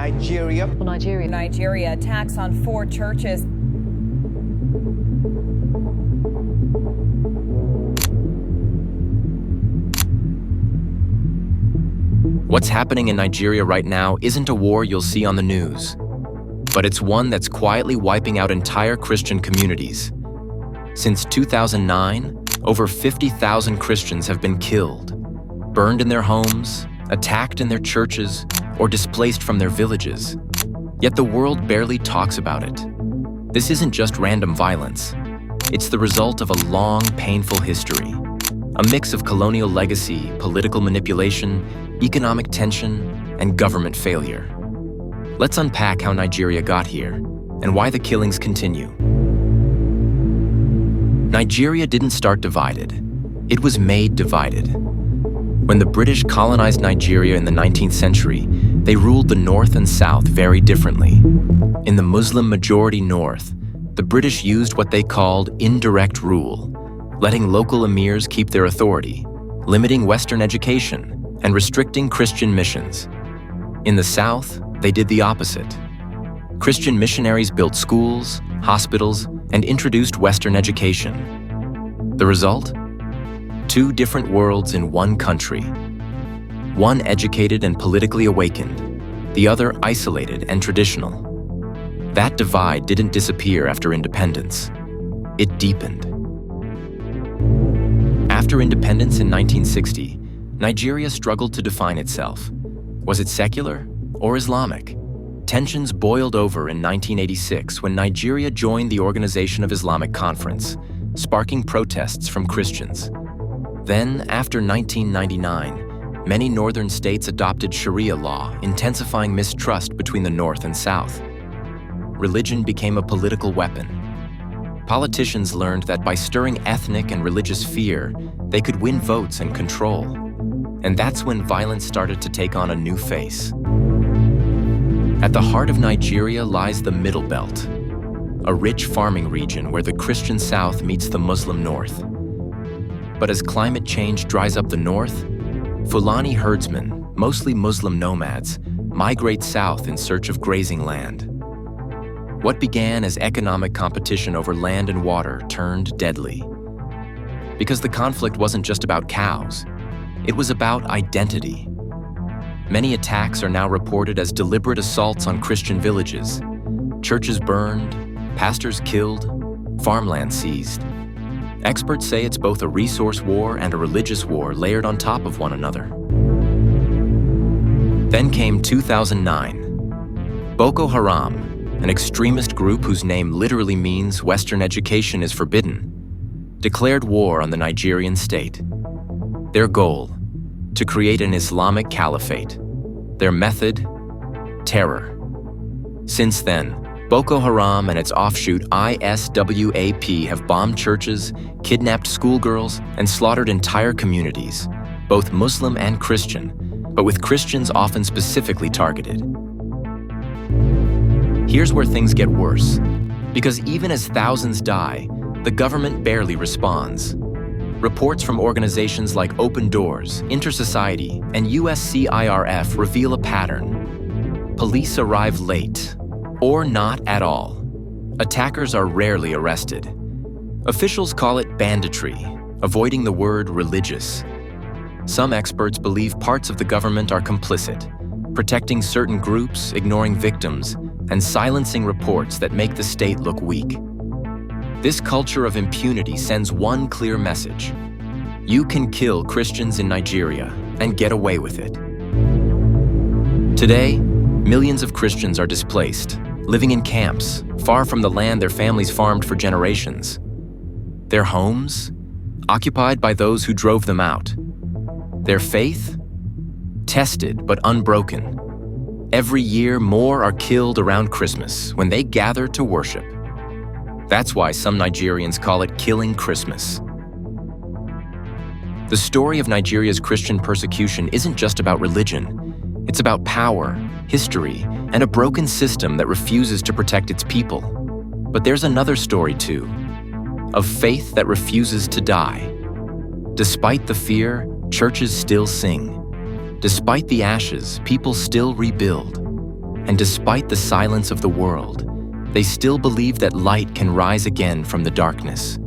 Nigeria attacks on 4 churches. What's happening in Nigeria right now isn't a war you'll see on the news, but it's one that's quietly wiping out entire Christian communities. Since 2009, over 50,000 Christians have been killed, burned in their homes, attacked in their churches, or displaced from their villages. Yet the world barely talks about it. This isn't just random violence. It's the result of a long, painful history. A mix of colonial legacy, political manipulation, economic tension, and government failure. Let's unpack how Nigeria got here and why the killings continue. Nigeria didn't start divided. It was made divided. When the British colonized Nigeria in the 19th century, they ruled the North and South very differently. In the Muslim-majority North, the British used what they called indirect rule, letting local emirs keep their authority, limiting Western education, and restricting Christian missions. In the South, they did the opposite. Christian missionaries built schools, hospitals, and introduced Western education. The result? 2 different worlds in one country. One educated and politically awakened, the other isolated and traditional. That divide didn't disappear after independence. It deepened. After independence in 1960, Nigeria struggled to define itself. Was it secular or Islamic? Tensions boiled over in 1986 when Nigeria joined the Organization of Islamic Conference, sparking protests from Christians. Then, after 1999, many northern states adopted Sharia law, intensifying mistrust between the North and South. Religion became a political weapon. Politicians learned that by stirring ethnic and religious fear, they could win votes and control. And that's when violence started to take on a new face. At the heart of Nigeria lies the Middle Belt, a rich farming region where the Christian South meets the Muslim North. But as climate change dries up the north, Fulani herdsmen, mostly Muslim nomads, migrate south in search of grazing land. What began as economic competition over land and water turned deadly. Because the conflict wasn't just about cows, it was about identity. Many attacks are now reported as deliberate assaults on Christian villages. Churches burned, pastors killed, farmland seized. Experts say it's both a resource war and a religious war layered on top of one another. Then came 2009. Boko Haram, an extremist group whose name literally means Western education is forbidden, declared war on the Nigerian state. Their goal: to create an Islamic caliphate. Their method: terror. Since then, Boko Haram and its offshoot ISWAP have bombed churches, kidnapped schoolgirls, and slaughtered entire communities, both Muslim and Christian, but with Christians often specifically targeted. Here's where things get worse, because even as thousands die, the government barely responds. Reports from organizations like Open Doors, Intersociety, and USCIRF reveal a pattern. Police arrive late, or not at all. Attackers are rarely arrested. Officials call it banditry, avoiding the word religious. Some experts believe parts of the government are complicit, protecting certain groups, ignoring victims, and silencing reports that make the state look weak. This culture of impunity sends one clear message: you can kill Christians in Nigeria and get away with it. Today, millions of Christians are displaced, living in camps, far from the land their families farmed for generations. Their homes, occupied by those who drove them out. Their faith, tested but unbroken. Every year, more are killed around Christmas when they gather to worship. That's why some Nigerians call it killing Christmas. The story of Nigeria's Christian persecution isn't just about religion. It's about power, history, and a broken system that refuses to protect its people. But there's another story too, of faith that refuses to die. Despite the fear, churches still sing. Despite the ashes, people still rebuild. And despite the silence of the world, they still believe that light can rise again from the darkness.